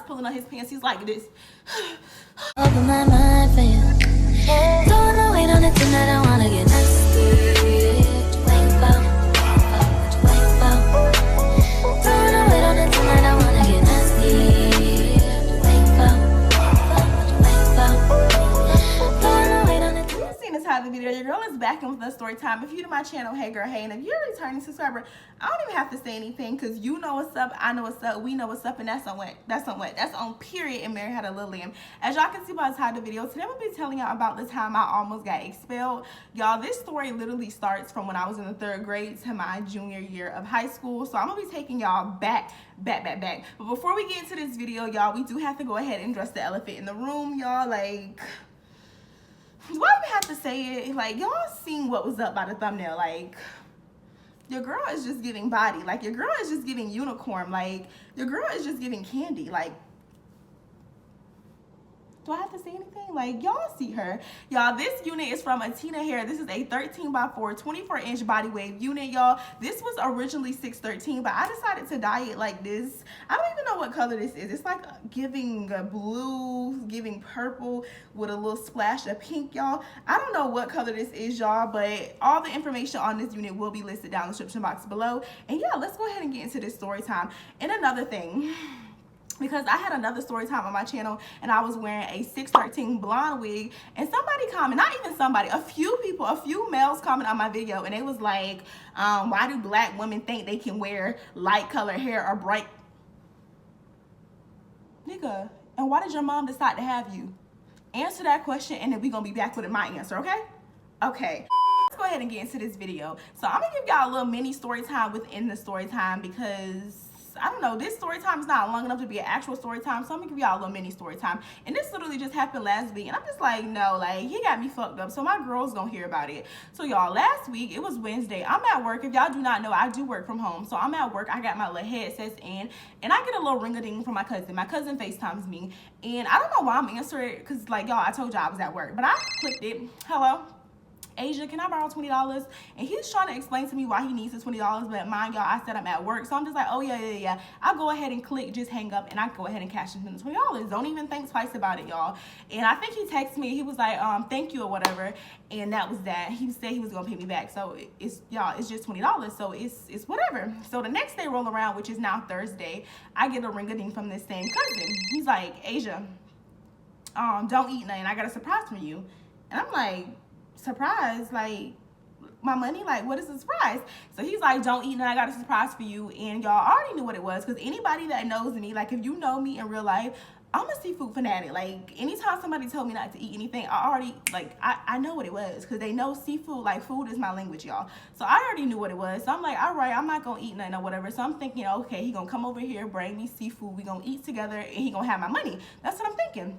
pulling on his pants. He's like this. Open my mind for you. Don't know, wait on it tonight. I wanna get nasty. Wait for. Don't know, wait on it tonight. I wanna get nasty. Wait for. Don't know, wait on it tonight. You've seen this type of video. Your girl is back in with the story time. If you're to my channel, hey girl, hey. And if you're a returning subscriber, I don't even have to say anything because you know what's up, I know what's up, we know what's up, and that's on what? That's on period. And Mary had a little lamb. As y'all can see by the title of the video, today I'm gonna be telling y'all about the time I almost got expelled. Y'all, this story literally starts from when I was in the 3rd grade to my junior year of high school. So I'm gonna be taking y'all back. But before we get into this video, y'all, we do have to go ahead and address the elephant in the room, y'all. Like, do I even have to say it? Like, y'all seen what was up by the thumbnail. Like, your girl is just giving body. Like, your girl is just giving unicorn. Like, your girl is just giving candy. Like, do I have to say anything? Like, y'all see her. Y'all, this unit is from Atina Hair. This is a 13x4, 24-inch body wave unit, y'all. This was originally $613, but I decided to dye it like this. I don't even know what color this is. It's like giving blue, giving purple with a little splash of pink, y'all. I don't know what color this is, y'all, but all the information on this unit will be listed down in the description box below. And yeah, let's go ahead and get into this story time. And another thing, because I had another story time on my channel and I was wearing a 613 blonde wig, and somebody commented, not even somebody, a few males commented on my video, and they was like, why do black women think they can wear light color hair or bright? Nigga, and why did your mom decide to have you? Answer that question, and then we gonna be back with my answer, okay? Okay. Let's go ahead and get into this video. So I'm gonna give y'all a little mini story time within the story time because I don't know, this story time is not long enough to be an actual story time, so I'm gonna give y'all a little mini story time. And this literally just happened last week, and I'm just like, no, like, he got me fucked up, so my girl's gonna hear about it. So y'all, last week, it was Wednesday. I'm at work. If y'all do not know, I do work from home. So I'm at work, I got my little headsets in, and I get a little ring-a-ding from my cousin. My cousin FaceTimes me, and I don't know why I'm answering it, because, like, y'all, I told y'all I was at work, but I clicked it. Hello? Asia, can I borrow $20? And he's trying to explain to me why he needs his $20, but mind y'all, I said I'm at work, so I'm just like, oh yeah. I go ahead and click, just hang up, and I go ahead and cash him the $20. Don't even think twice about it, y'all. And I think he texted me, he was like, thank you or whatever, and that was that. He said he was gonna pay me back, so it's, y'all, it's just $20, so it's whatever. So the next day roll around, which is now Thursday, I get a ring-a-ding from this same cousin. He's like, Asia, don't eat nothing, I got a surprise for you. And I'm like, surprise? Like, my money? Like, what is the surprise? So he's like, don't eat, and I got a surprise for you. And y'all already knew what it was, because anybody that knows me, like, if you know me in real life, I'm a seafood fanatic. Like, anytime somebody told me not to eat anything, I already, like, I know what it was, because they know seafood, like, food is my language, y'all. So I already knew what it was. So I'm like, all right, I'm not gonna eat nothing or whatever. So I'm thinking, okay, he gonna come over here, bring me seafood, we gonna eat together, and he gonna have my money. That's what I'm thinking.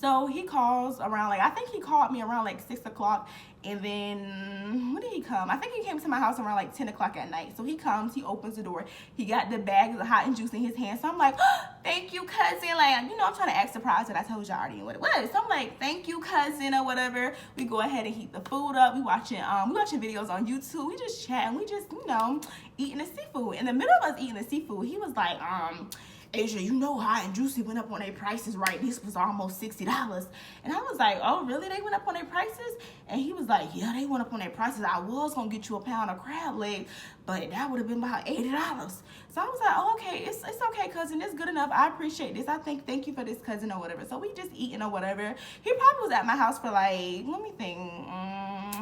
So he calls around, like, I think he called me around like 6 o'clock, and then, when did he come? I think he came to my house around like 10 o'clock at night. So he comes, he opens the door, he got the bag of hot and juice in his hand. So I'm like, oh, thank you, cousin. Like, you know, I'm trying to act surprised that I told y'all already what it was. So I'm like, thank you, cousin, or whatever. We go ahead and heat the food up. We watching videos on YouTube. We just chatting. We just, you know, eating the seafood. In the middle of us eating the seafood, he was like, Asia, you know Hot and Juicy went up on their prices, right? This was almost $60. And I was like, oh, really? They went up on their prices? And he was like, yeah, they went up on their prices. I was going to get you a pound of crab leg, but that would have been about $80. So I was like, oh, okay, it's okay, cousin. It's good enough. I appreciate this. Thank you for this, cousin, or whatever. So we just eating or whatever. He probably was at my house for like, let me think,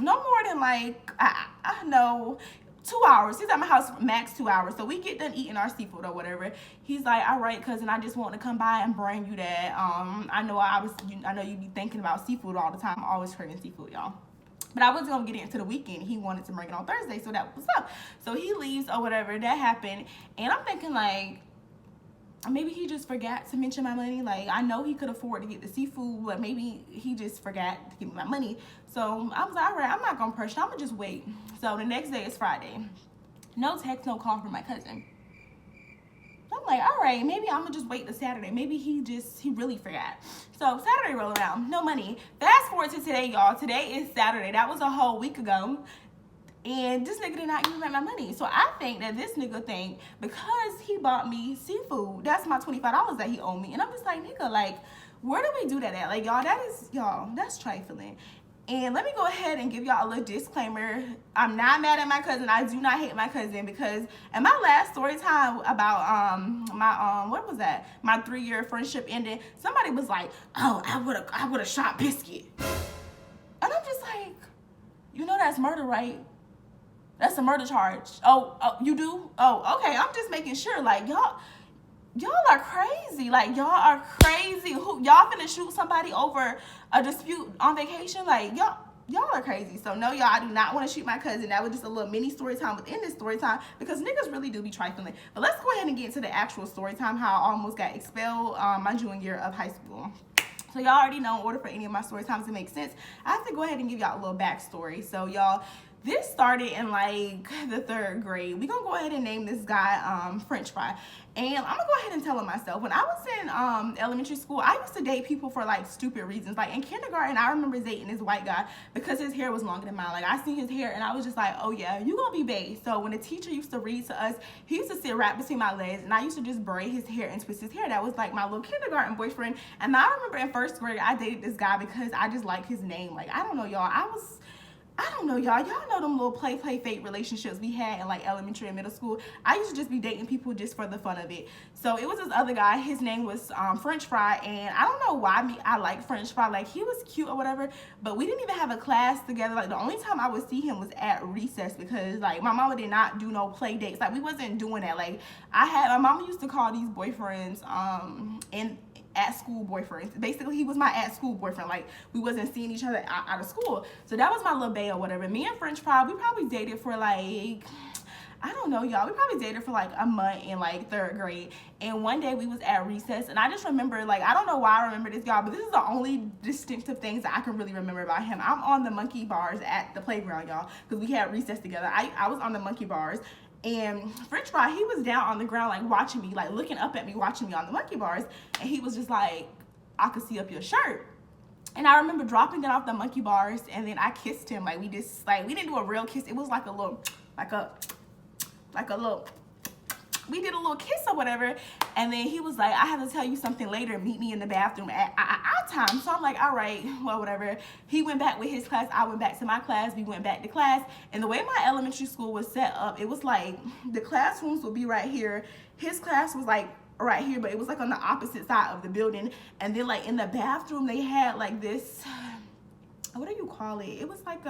no more than like, I know, 2 hours. He's at my house max 2 hours. So we get done eating our seafood or whatever. He's like, all right, cousin, I just want to come by and bring you that. I know you be thinking about seafood all the time. I'm always craving seafood, y'all. But I was going to get into the weekend. He wanted to bring it on Thursday, so that was up. So he leaves or whatever. That happened. And I'm thinking, like, maybe he just forgot to mention my money. Like, I know he could afford to get the seafood, but maybe he just forgot to give me my money. So I was like, all right, I'm not going to pressure. I'm going to just wait. So the next day is Friday. No text, no call from my cousin. I'm like, all right, maybe I'm going to just wait till Saturday. Maybe he really forgot. So Saturday roll around, no money. Fast forward to today, y'all. Today is Saturday. That was a whole week ago. And this nigga did not give me back my money. So I think that this nigga think because he bought me seafood, that's my $25 that he owed me. And I'm just like, nigga, like, where do we do that at? Like, y'all, that's trifling. And let me go ahead and give y'all a little disclaimer. I'm not mad at my cousin. I do not hate my cousin, because in my last story time about what was that? My 3-year friendship ending, somebody was like, oh, I would have shot Biscuit. And I'm just like, you know that's murder, right? That's a murder charge. Oh, you do? Oh, okay. I'm just making sure. Like, y'all are crazy. Like, y'all are crazy. Y'all finna shoot somebody over a dispute on vacation? Like, y'all are crazy. So no, y'all, I do not want to shoot my cousin. That was just a little mini story time within this story time, because niggas really do be trifling. But let's go ahead and get into the actual story time, how I almost got expelled my junior year of high school. So y'all already know, in order for any of my story times to make sense, I have to go ahead and give y'all a little backstory. So y'all, this started in like the 3rd grade. We're gonna go ahead and name this guy French Fry. And I'm gonna go ahead and tell him myself. When I was in elementary school, I used to date people for like stupid reasons. Like in kindergarten, I remember dating this white guy because his hair was longer than mine. Like I seen his hair and I was just like, oh yeah, you gonna be bae. So when the teacher used to read to us, he used to sit right between my legs, and I used to just braid his hair and twist his hair. That was like my little kindergarten boyfriend. And I remember in 1st grade, I dated this guy because I just liked his name. Like, I don't know, y'all. I don't know, y'all. Y'all know them little play, fake relationships we had in like elementary and middle school. I used to just be dating people just for the fun of it. So it was this other guy. His name was French Fry, and I don't know why I like French Fry. Like, he was cute or whatever, but we didn't even have a class together. Like, the only time I would see him was at recess, because like my mama did not do no play dates. Like, we wasn't doing that. Like, my mama used to call these boyfriends at school boyfriends. Basically, he was my at school boyfriend. Like, we wasn't seeing each other out of school. So that was my little bae or whatever. Me and French Fry, we probably dated for like, I don't know, y'all. We probably dated for like a month in like 3rd grade. And one day we was at recess, and I just remember, like, I don't know why I remember this, y'all, but this is the only distinctive things that I can really remember about him. I'm on the monkey bars at the playground, y'all, because we had recess together. I was on the monkey bars. And French Fry, he was down on the ground, like, watching me, like, looking up at me, watching me on the monkey bars. And he was just like, I could see up your shirt. And I remember dropping it off the monkey bars, and then I kissed him. Like, we didn't do a real kiss. It was like a little, we did a little kiss or whatever. And then he was like, I have to tell you something later. Meet me in the bathroom at our time. So I'm like, all right, well, whatever. He went back with his class. I went back to my class. We went back to class. And the way my elementary school was set up, it was like the classrooms would be right here. His class was like right here, but it was like on the opposite side of the building. And then like in the bathroom, they had like this, what do you call it? It was like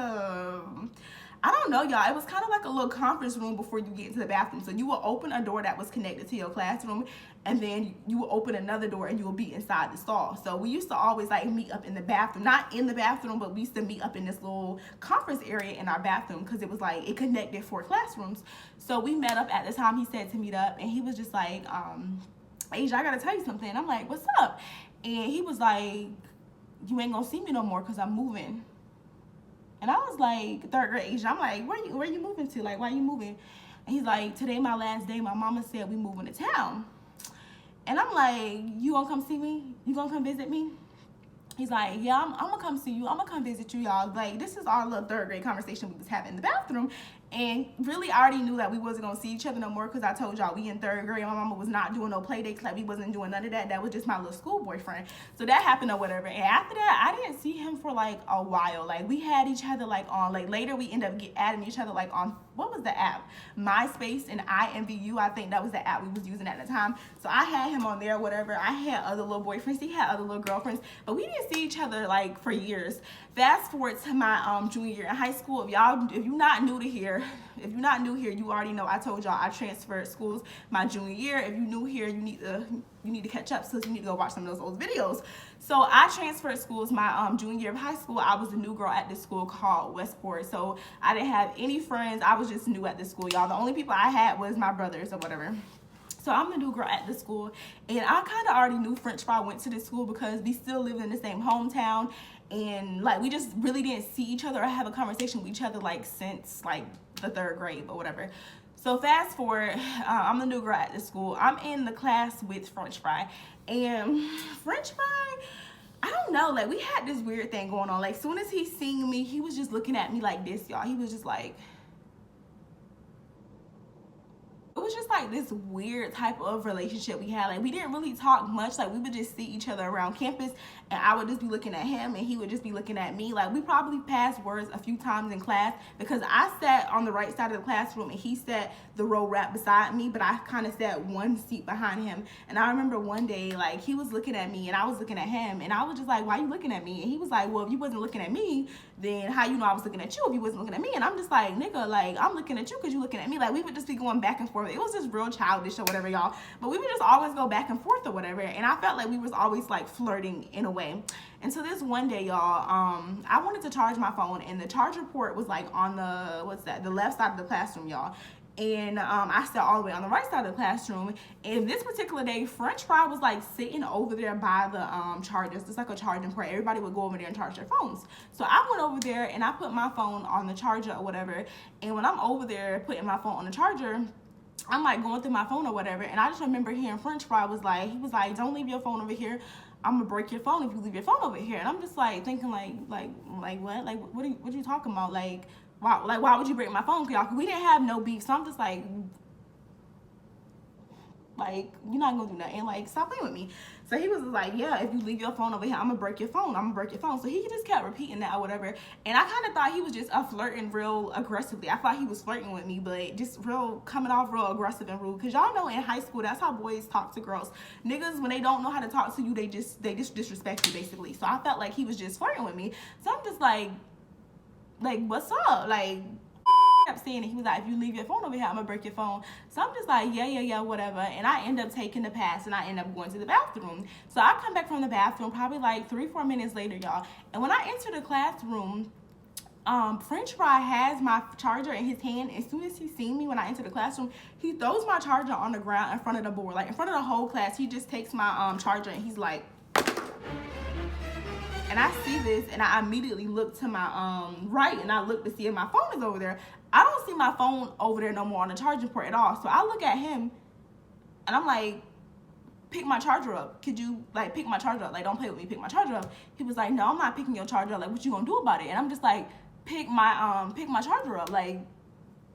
I don't know, y'all. It was kind of like a little conference room before you get into the bathroom. So you will open a door that was connected to your classroom, and then you will open another door and you will be inside the stall. So we used to always like meet up in the bathroom, not in the bathroom, but we used to meet up in this little conference area in our bathroom, because it was like, it connected 4 classrooms. So we met up at the time he said to meet up, and he was just like, Asia, I gotta tell you something. I'm like, what's up? And he was like, you ain't gonna see me no more because I'm moving. And I was like, 3rd grade Asia. I'm like, where you moving to? Like, why you moving? And he's like, today my last day. My mama said we moving to town. And I'm like, you gonna come see me? You gonna come visit me? He's like, yeah, I'm gonna come see you. I'm gonna come visit you, y'all. Like, this is our little 3rd grade conversation we was having in the bathroom. And really, I already knew that we wasn't gonna see each other no more, because I told y'all we in 3rd grade. My mama was not doing no play dates. Like, we wasn't doing none of that. That was just my little school boyfriend. So that happened or whatever. And after that, I didn't see him for like a while. Like, we had each other like on, like, later we ended up adding each other like on, what was the app? MySpace and IMVU. I think that was the app we was using at the time. So I had him on there, whatever. I had other little boyfriends. He had other little girlfriends. But we didn't see each other like for years. Fast forward to my junior year in high school. If you're not new here, you already know I told y'all I transferred schools my junior year. If you're new here, you need to catch up, so you need to go watch some of those old videos. So I transferred schools my junior year of high school. I was the new girl at this school called Westport. So I didn't have any friends. I was just new at this school, y'all. The only people I had was my brothers or whatever. So I'm the new girl at the school, and I kind of already knew French Fry went to this school because we still lived in the same hometown, and like we just really didn't see each other or have a conversation with each other like since like the 3rd grade or whatever. So fast forward, I'm the new girl at the school. I'm in the class with French Fry, and French Fry, I don't know, like we had this weird thing going on. Like, soon as he seen me, he was just looking at me like this, y'all. He was just like, was just like this weird type of relationship we had. Like, we didn't really talk much. Like, we would just see each other around campus, and I would just be looking at him and he would just be looking at me. Like, we probably passed words a few times in class because I sat on the right side of the classroom and he sat the row right beside me, but I kind of sat one seat behind him. And I remember one day, like, he was looking at me and I was looking at him, and I was just like, why are you looking at me? And he was like, well, if you wasn't looking at me, then how you know I was looking at you if you wasn't looking at me? And I'm just like, nigga, like, I'm looking at you because you looking at me. Like, we would just be going back and forth. It was just real childish or whatever, y'all. But we would just always go back and forth or whatever. And I felt like we was always like flirting in a way. And so this one day, y'all, I wanted to charge my phone, and the charger port was like on the left side of the classroom, y'all. And I sat all the way on the right side of the classroom. And this particular day, French Fry was like sitting over there by the chargers. It's like a charging port. Everybody would go over there and charge their phones. So I went over there and I put my phone on the charger or whatever. And when I'm over there putting my phone on the charger, I'm like going through my phone or whatever. And I just remember hearing French Fry was like, don't leave your phone over here. I'm gonna break your phone if you leave your phone over here. And I'm just like thinking like what? Like, what are you talking about? Like, why would you break my phone? Y'all, we didn't have no beef. So I'm just like, you're not gonna do nothing. Like, stop playing with me. So he was like, yeah, if you leave your phone over here, I'm gonna break your phone. I'm gonna break your phone. So he just kept repeating that or whatever. And I kind of thought he was just flirting real aggressively. I thought he was flirting with me, but just coming off real aggressive and rude. Cause y'all know in high school, that's how boys talk to girls. Niggas, when they don't know how to talk to you, they just disrespect you basically. So I felt like he was just flirting with me. So I'm just like, what's up? Like, kept saying it. He was like, if you leave your phone over here, I'm gonna break your phone. So I'm just like, yeah, whatever. And I end up taking the pass and I end up going to the bathroom. So I come back from the bathroom probably like 3-4 minutes later, y'all. And when I enter the classroom, French Fry has my charger in his hand. As soon as he seen me when I enter the classroom, he throws my charger on the ground in front of the board, like in front of the whole class. He just takes my charger and he's like, and I see this and I immediately look to my right and I look to see if my phone is over there. I don't see my phone over there no more on the charging port at all. So I look at him and I'm like, pick my charger up. Could you like pick my charger up? Like, don't play with me, pick my charger up. He was like, no, I'm not picking your charger up. Like, what you gonna do about it? And I'm just like, pick my charger up. Like,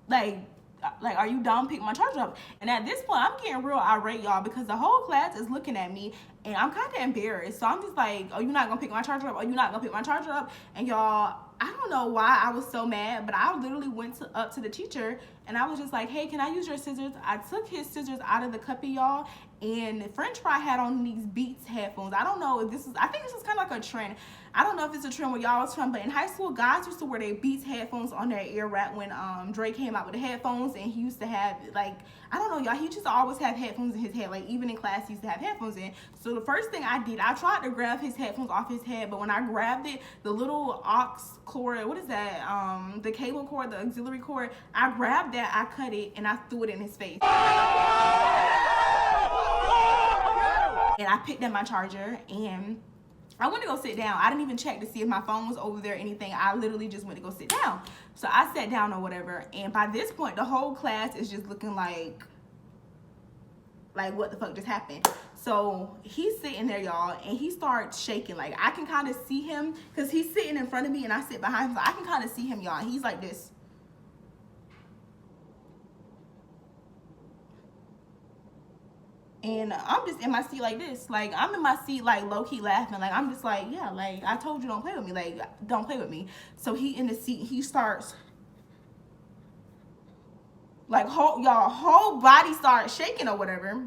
are you dumb? Pick my charger up. And at this point, I'm getting real irate, y'all, because the whole class is looking at me and I'm kind of embarrassed. So I'm just like, oh, you're not gonna pick my charger up? Oh, you're not gonna pick my charger up? And y'all, I don't know why I was so mad, but I literally went up to the teacher and I was just like, hey, can I use your scissors? I took his scissors out of the cuppy, y'all, and French Fry had on these Beats headphones. I don't know if this is, I think this is kind of like a trend. I don't know if it's a trend where y'all was from, but in high school, guys used to wear their Beats headphones on their ear wrap when Dre came out with the headphones, and he used to have, like, I don't know, y'all, he used to always have headphones in his head. Like, even in class, he used to have headphones in. So the first thing I did, I tried to grab his headphones off his head, but when I grabbed it, the little aux cord, what is that, the cable cord, the auxiliary cord, I grabbed that, I cut it, and I threw it in his face. And I picked up my charger, and I went to go sit down. I didn't even check to see if my phone was over there or anything. I literally just went to go sit down. So I sat down or whatever, and by this point, the whole class is just looking like what the fuck just happened? So he's sitting there, y'all, and he starts shaking. Like, I can kind of see him, because he's sitting in front of me, and I sit behind him, so I can kind of see him, y'all. He's like this. And I'm just in my seat like this. Like, I'm in my seat, like, low-key laughing. Like, I'm just like, yeah, like, I told you don't play with me. Like, don't play with me. So he in the seat, he starts, like, whole body starts shaking or whatever.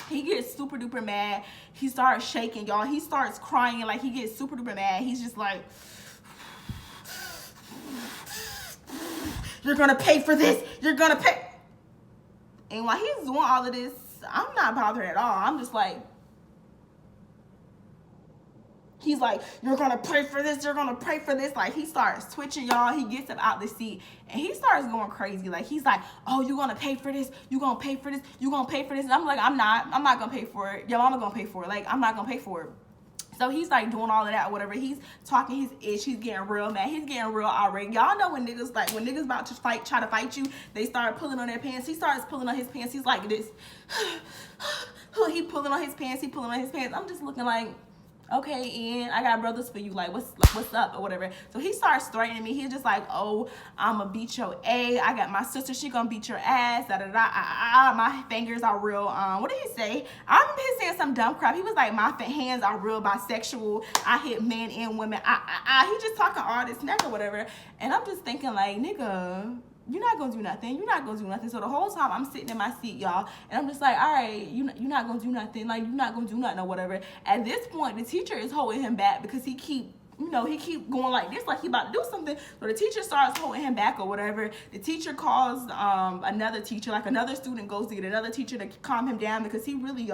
He gets super duper mad. He starts shaking, y'all. He starts crying. Like, he gets super duper mad. He's just like, you're gonna pay for this. You're gonna pay. And while he's doing all of this, I'm not bothered at all. I'm just like, he's like, you're gonna pay for this, you're gonna pay for this. Like, he starts twitching, y'all. He gets up out the seat and he starts going crazy. Like, he's like, oh, you're gonna pay for this, you gonna pay for this, you gonna pay for this. And I'm like, I'm not gonna pay for it. Your mama gonna pay for it. Like, I'm not gonna pay for it. So he's like doing all of that or whatever. He's talking his ish. He's getting real mad. He's getting real irate. Y'all know when niggas about to try to fight you, they start pulling on their pants. He starts pulling on his pants. He's like this. He pulling on his pants. He pulling on his pants. I'm just looking like, Okay, and I got brothers for you, like what's up or whatever. So he starts threatening me. He's just like, oh, I'ma beat your A. I got my sister, she gonna beat your ass. Da da da. My fingers are real. What did he say? I remember he saying some dumb crap. He was like, my hands are real bisexual. I hit men and women. He just talking all this neck or whatever. And I'm just thinking like, nigga, you're not gonna do nothing. You're not gonna do nothing. So the whole time I'm sitting in my seat, y'all, and I'm just like, all right, you're not gonna do nothing. Like, you're not gonna do nothing or whatever. At this point, the teacher is holding him back because he keep going like this, like he about to do something. So the teacher starts holding him back or whatever. The teacher calls another teacher, like another student goes to get another teacher to calm him down because he really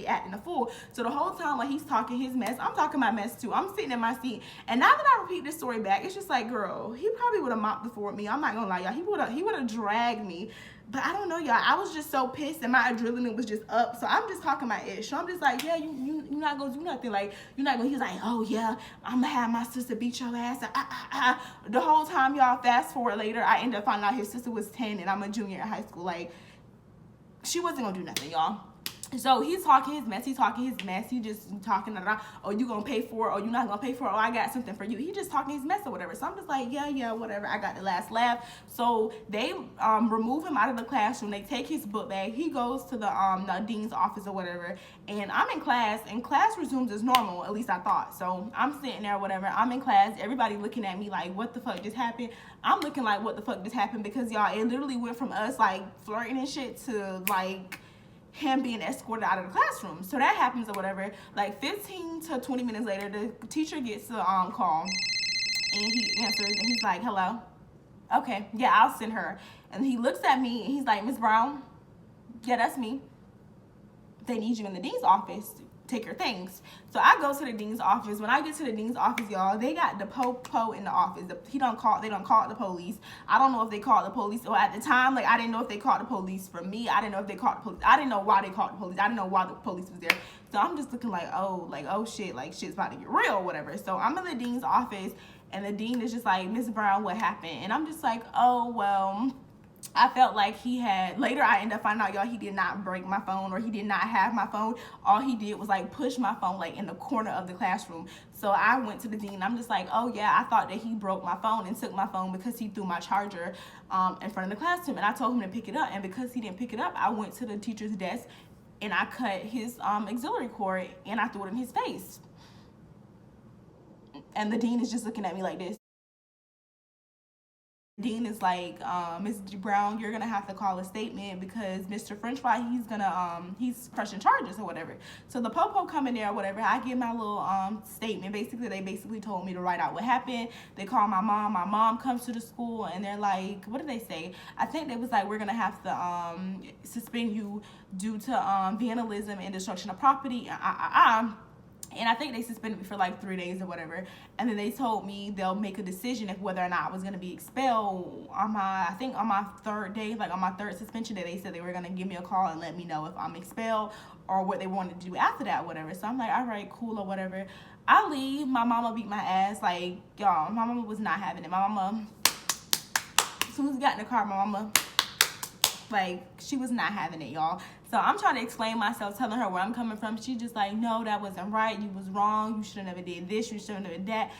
acting a fool. So the whole time while he's talking his mess, I'm talking my mess too. I'm sitting in my seat, and now that I repeat this story back, it's just like, girl, he probably would have mopped the floor with me. I'm not gonna lie, y'all. He would have dragged me. But I don't know, y'all. I was just so pissed and my adrenaline was just up. So I'm just talking my ish. So I'm just like, yeah, you're not going to do nothing. Like, you're not going to. He's like, oh, yeah, I'm going to have my sister beat your ass. The whole time, y'all, fast forward later, I end up finding out his sister was 10 and I'm a junior in high school. Like, she wasn't going to do nothing, y'all. So he's talking his mess. He just talking about, oh, you gonna pay for it, or you not gonna pay for it, oh, I got something for you. He just talking his mess or whatever. So I'm just like, yeah, whatever. I got the last laugh. So they remove him out of the classroom. They take his book bag. He goes to the dean's office or whatever. And I'm in class, and class resumes as normal. At least I thought. So I'm sitting there, whatever. I'm in class. Everybody looking at me like, what the fuck just happened? I'm looking like, what the fuck just happened? Because y'all, it literally went from us like flirting and shit to like him being escorted out of the classroom. So that happens or whatever. Like 15 to 20 minutes later, the teacher gets the call, and he answers, and he's like, hello? Okay, yeah, I'll send her. And he looks at me, and he's like, Miss Brown? Yeah, that's me. They need you in the dean's office. Take your things. So I go to the dean's office. When I get to the dean's office, y'all, they got the po in the office. They don't call the police. I don't know if they called the police, or at the time, like, I didn't know if they called the police for me. I didn't know if they called the police. I didn't know why they called the police. I didn't know why the police was there. So I'm just looking like, oh shit, like shit's about to get real or whatever. So I'm in the dean's office, and the dean is just like, Miss Brown, what happened? And I'm just like, oh, well, I felt like he had, later I ended up finding out, y'all, he did not break my phone, or he did not have my phone. All he did was like push my phone like in the corner of the classroom. So I went to the dean. I'm just like, oh yeah, I thought that he broke my phone and took my phone because he threw my charger in front of the classroom. And I told him to pick it up, and because he didn't pick it up, I went to the teacher's desk and I cut his auxiliary cord and I threw it in his face. And the dean is just looking at me like this. Dean is like, Ms. Brown, you're gonna have to call a statement because Mr. French Fry, he's pressing charges or whatever. So the popo come in there or whatever. I give my little statement. Basically, they told me to write out what happened. They call my mom. My mom comes to the school and they're like, what did they say? I think they was like, we're gonna have to suspend you due to vandalism and destruction of property. And I think they suspended me for like 3 days or whatever. And then they told me they'll make a decision if whether or not I was going to be expelled on my 3rd day, like on my 3rd suspension day. They said they were going to give me a call and let me know if I'm expelled or what they wanted to do after that, whatever. So I'm like, all right, cool or whatever. I leave. My mama beat my ass. Like, y'all, my mama was not having it. My mama, as soon as we got in the car, my mama, like, she was not having it, y'all. So I'm trying to explain myself, telling her where I'm coming from. She just like, no, that wasn't right. You was wrong. You should have never did this. You should have never did that.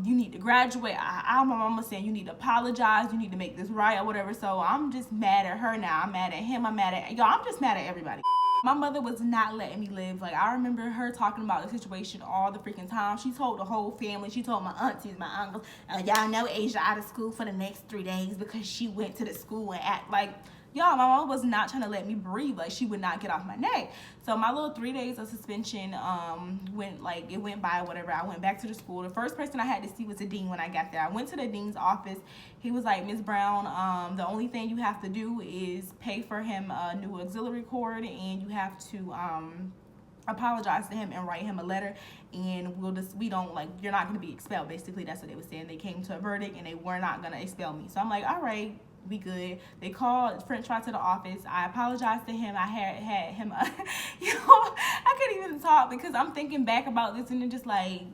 You need to graduate. My mama saying you need to apologize. You need to make this right or whatever. So I'm just mad at her now. I'm mad at him. I'm mad at y'all. I'm just mad at everybody. My mother was not letting me live. Like, I remember her talking about the situation all the freaking time. She told the whole family. She told my aunties, my uncles, y'all know Asia out of school for the next 3 days because she went to the school and act like, y'all, my mom was not trying to let me breathe. Like, she would not get off my neck. So my little 3 days of suspension went by, whatever. I went back to the school. The first person I had to see was the dean when I got there. I went to the dean's office. He was like, Ms. Brown, the only thing you have to do is pay for him a new auxiliary cord, and you have to apologize to him and write him a letter, and you're not going to be expelled. Basically, that's what they were saying. They came to a verdict and they were not going to expel me. So I'm like, all right, we good. They called French Fry to the office. I apologized to him. I had him, I couldn't even talk because I'm thinking back about this, and then just like,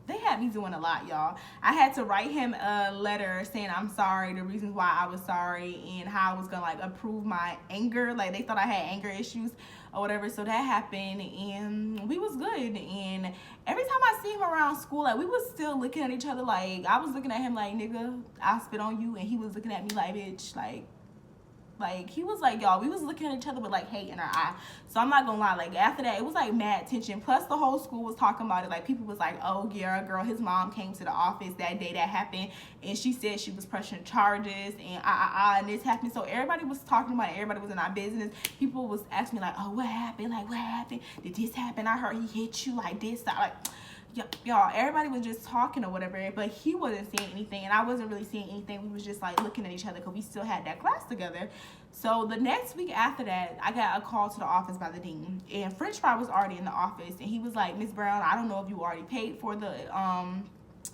they had me doing a lot, y'all. I had to write him a letter saying I'm sorry, the reasons why I was sorry, and how I was gonna like approve my anger. Like, they thought I had anger issues or whatever. So that happened, and we was good. And every see him around school, like we was still looking at each other. Like I was looking at him like, nigga, I'll spit on you, and he was looking at me like, bitch, like he was like, y'all, we was looking at each other with like hate in our eye. So I'm not gonna lie, like after that it was like mad tension. Plus the whole school was talking about it. Like people was like, oh yeah, girl, his mom came to the office that day that happened and she said she was pressing charges and and this happened. So everybody was talking about it. Everybody was in our business. People was asking me like, oh, what happened? Like what happened? Did this happen? I heard he hit you like this. Like y'all, everybody was just talking or whatever, but he wasn't saying anything and I wasn't really saying anything. We was just like looking at each other because we still had that class together. So the next week after that, I got a call to the office by the dean, and French Fry was already in the office, and he was like, Miss Brown, I don't know if you already paid for the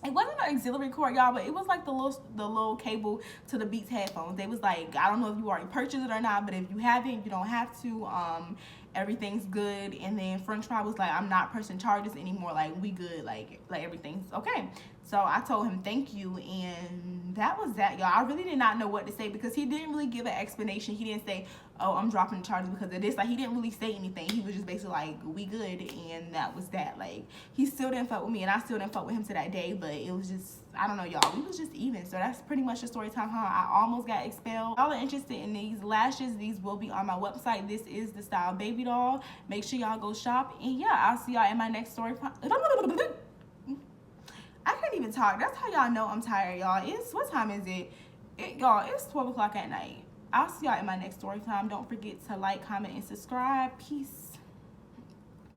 it wasn't an auxiliary cord, y'all, but it was like the little cable to the Beats headphones. They was like, I don't know if you already purchased it or not, but if you haven't, you don't have to. Everything's good. And then French Fry was like, I'm not pressing charges anymore, like we good, like everything's okay. So I told him thank you, and that was that, y'all. I really did not know what to say because he didn't really give an explanation. He didn't say, oh, I'm dropping the charges because of this. Like he didn't really say anything. He was just basically like, we good, and that was that. Like he still didn't fuck with me, and I still didn't fuck with him to that day, but it was just, I don't know, y'all, we was just even. So that's pretty much the story time, huh? I almost got expelled. Y'all are interested in these lashes, these will be on my website. This is the style baby doll. Make sure y'all go shop, and yeah, I'll see y'all in my next story. I can't even talk. That's how y'all know I'm tired, y'all. What time is it? Y'all, it's 12 o'clock at night. I'll see y'all in my next story time. Don't forget to like, comment, and subscribe. Peace.